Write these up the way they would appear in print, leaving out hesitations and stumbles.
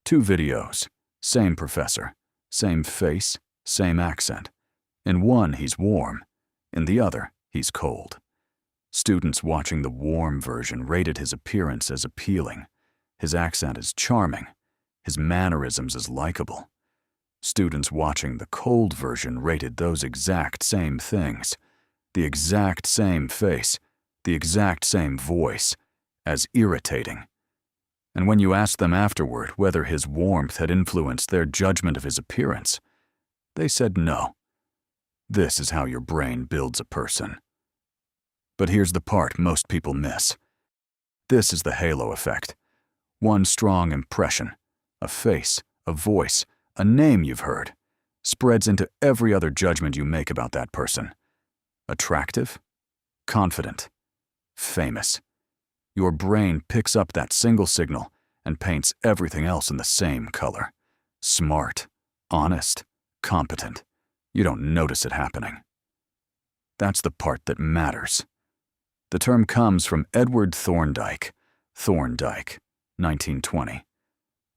Two videos, same professor, same face, same accent. In one, he's warm. In the other, he's cold. Students watching the warm version rated his appearance as appealing, his accent as charming, his mannerisms as likable. Students watching the cold version rated those exact same things, the exact same face, the exact same voice, as irritating. And when you asked them afterward whether his warmth had influenced their judgment of his appearance, they said no. This is how your brain builds a person. But here's the part most people miss. This is the halo effect. One strong impression, a face, a voice, a name you've heard, spreads into every other judgment you make about that person. Attractive, confident, famous. Your brain picks up that single signal and paints everything else in the same color. Smart, honest, competent. You don't notice it happening. That's the part that matters. The term comes from Edward Thorndike, 1920.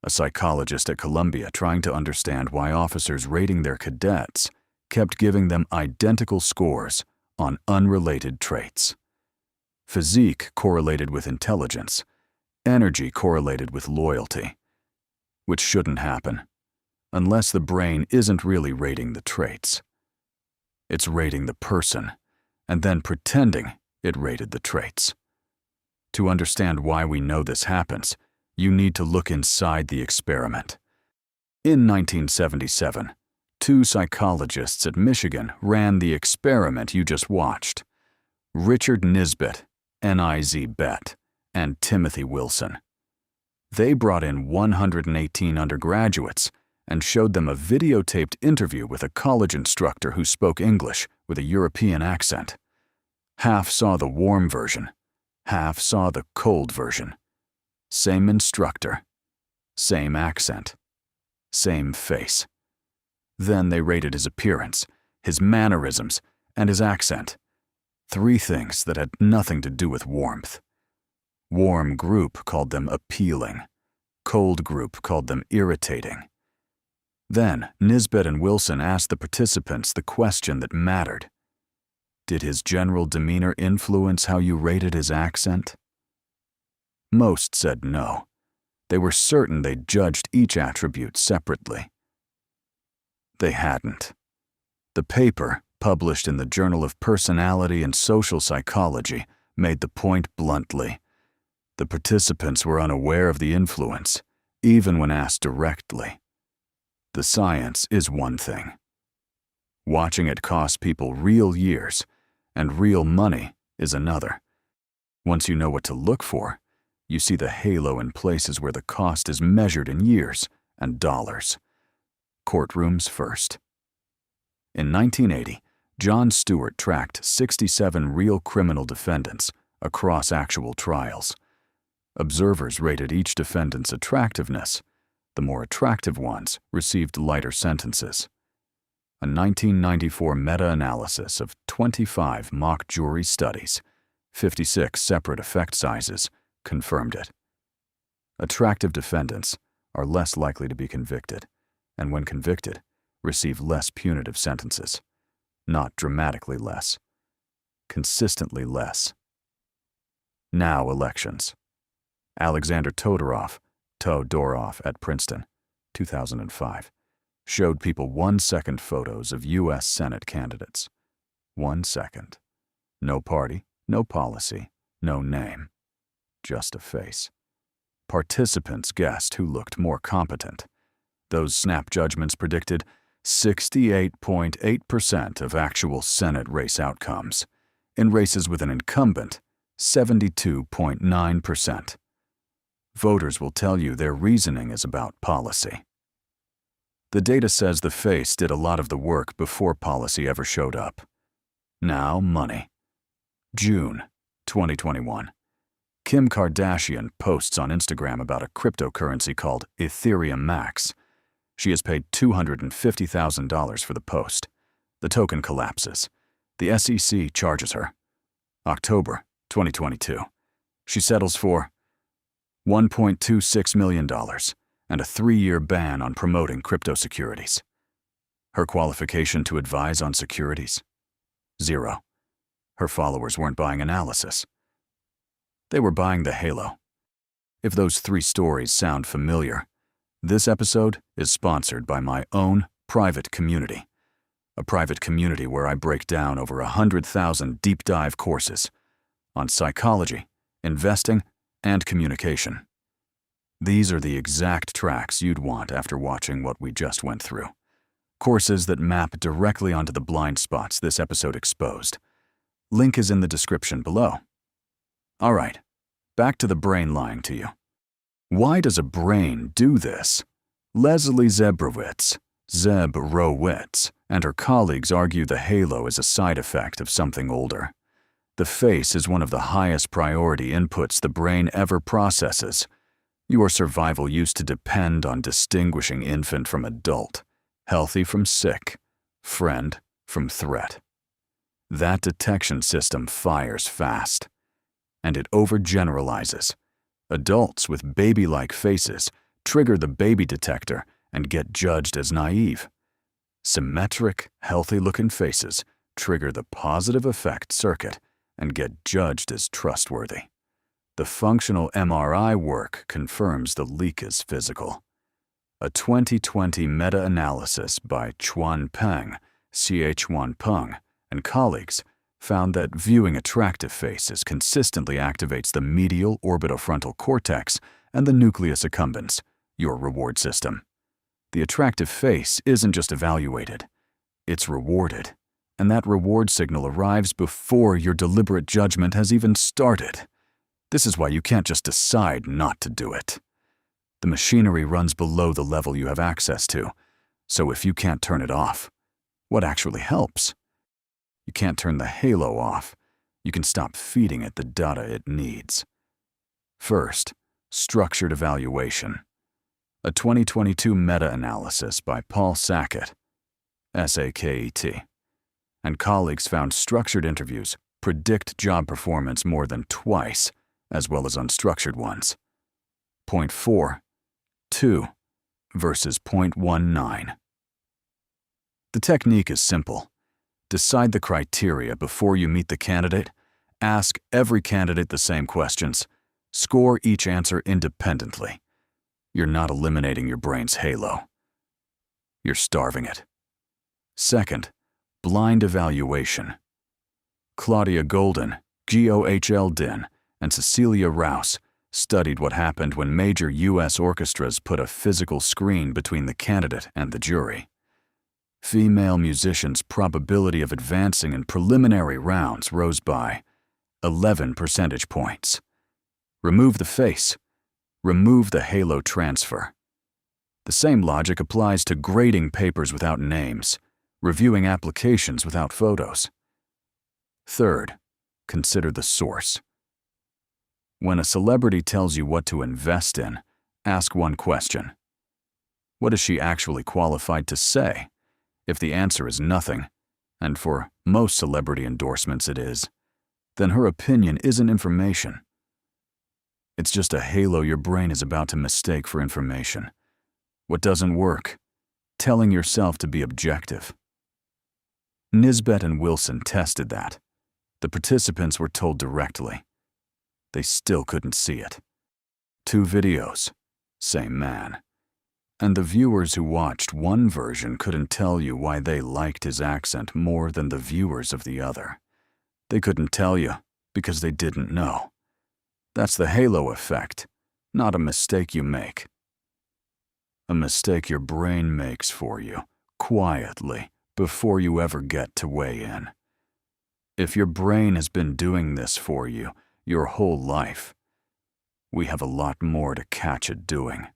A psychologist at Columbia trying to understand why officers rating their cadets kept giving them identical scores on unrelated traits. Physique correlated with intelligence, energy correlated with loyalty, which shouldn't happen, unless the brain isn't really rating the traits. It's rating the person, and then pretending it rated the traits. To understand why we know this happens, you need to look inside the experiment. In 1977, two psychologists at Michigan ran the experiment you just watched. Richard Nisbett, N-I-Z-Bet, and Timothy Wilson. They brought in 118 undergraduates and showed them a videotaped interview with a college instructor who spoke English with a European accent. Half saw the warm version, half saw the cold version. Same instructor, same accent, same face. Then they rated his appearance, his mannerisms, and his accent. Three things that had nothing to do with warmth. Warm group called them appealing. Cold group called them irritating. Then Nisbett and Wilson asked the participants the question that mattered. Did his general demeanor influence how you rated his accent? Most said no. They were certain they judged each attribute separately. They hadn't. The paper, published in the Journal of Personality and Social Psychology, made the point bluntly. The participants were unaware of the influence, even when asked directly. The science is one thing. Watching it cost people real years, and real money is another. Once you know what to look for, you see the halo in places where the cost is measured in years and dollars. Courtrooms first. In 1980, John Stewart tracked 67 real criminal defendants across actual trials. Observers rated each defendant's attractiveness. The more attractive ones received lighter sentences. A 1994 meta-analysis of 25 mock jury studies, 56 separate effect sizes, confirmed it. Attractive defendants are less likely to be convicted, and when convicted, receive less punitive sentences. Not dramatically less. Consistently less. Now elections. Alexander Todorov at Princeton, 2005, showed people 1-second photos of U.S. Senate candidates. 1 second. No party, no policy, no name. Just a face. Participants guessed who looked more competent. Those snap judgments predicted 68.8% of actual Senate race outcomes. In races with an incumbent, 72.9%. Voters will tell you their reasoning is about policy. The data says the face did a lot of the work before policy ever showed up. Now, money. June 2021. Kim Kardashian posts on Instagram about a cryptocurrency called Ethereum Max. She has paid $250,000 for the post. The token collapses. The SEC charges her. October 2022. She settles for $1.26 million and a 3-year ban on promoting crypto securities. Her qualification to advise on securities? 0. Her followers weren't buying analysis. They were buying the halo. If those 3 stories sound familiar, this episode is sponsored by my own private community. A private community where I break down over 100,000 deep dive courses on psychology, investing, and communication. These are the exact tracks you'd want after watching what we just went through. Courses that map directly onto the blind spots this episode exposed. Link is in the description below. All right, back to the brain lying to you. Why does a brain do this? Leslie Zebrowitz, and her colleagues argue the halo is a side effect of something older. The face is one of the highest priority inputs the brain ever processes. Your survival used to depend on distinguishing infant from adult, healthy from sick, friend from threat. That detection system fires fast, and it overgeneralizes. Adults with baby-like faces trigger the baby detector and get judged as naive. Symmetric, healthy-looking faces trigger the positive effect circuit and get judged as trustworthy. The functional MRI work confirms the leak is physical. A 2020 meta-analysis by Chuan Peng, and colleagues found that viewing attractive faces consistently activates the medial orbitofrontal cortex and the nucleus accumbens, your reward system. The attractive face isn't just evaluated, it's rewarded, and that reward signal arrives before your deliberate judgment has even started. This is why you can't just decide not to do it. The machinery runs below the level you have access to, so if you can't turn it off, what actually helps? You can't turn the halo off. You can stop feeding it the data it needs. First, structured evaluation. A 2022 meta-analysis by Paul Sackett, SAKET, and colleagues found structured interviews predict job performance more than twice, as well as unstructured ones. 0.42 versus 0.19. The technique is simple. Decide the criteria before you meet the candidate. Ask every candidate the same questions. Score each answer independently. You're not eliminating your brain's halo. You're starving it. Second, blind evaluation. Claudia Golden, Gohl Din, and Cecilia Rouse studied what happened when major U.S. orchestras put a physical screen between the candidate and the jury. Female musicians' probability of advancing in preliminary rounds rose by 11 percentage points. Remove the face. Remove the halo transfer. The same logic applies to grading papers without names, reviewing applications without photos. Third, consider the source. When a celebrity tells you what to invest in, ask one question. What is she actually qualified to say? If the answer is nothing, and for most celebrity endorsements it is, then her opinion isn't information. It's just a halo your brain is about to mistake for information. What doesn't work? Telling yourself to be objective. Nisbett and Wilson tested that. The participants were told directly. They still couldn't see it. 2 videos, same man. And the viewers who watched one version couldn't tell you why they liked his accent more than the viewers of the other. They couldn't tell you because they didn't know. That's the halo effect, not a mistake you make. A mistake your brain makes for you, quietly, before you ever get to weigh in. If your brain has been doing this for you your whole life, we have a lot more to catch it doing.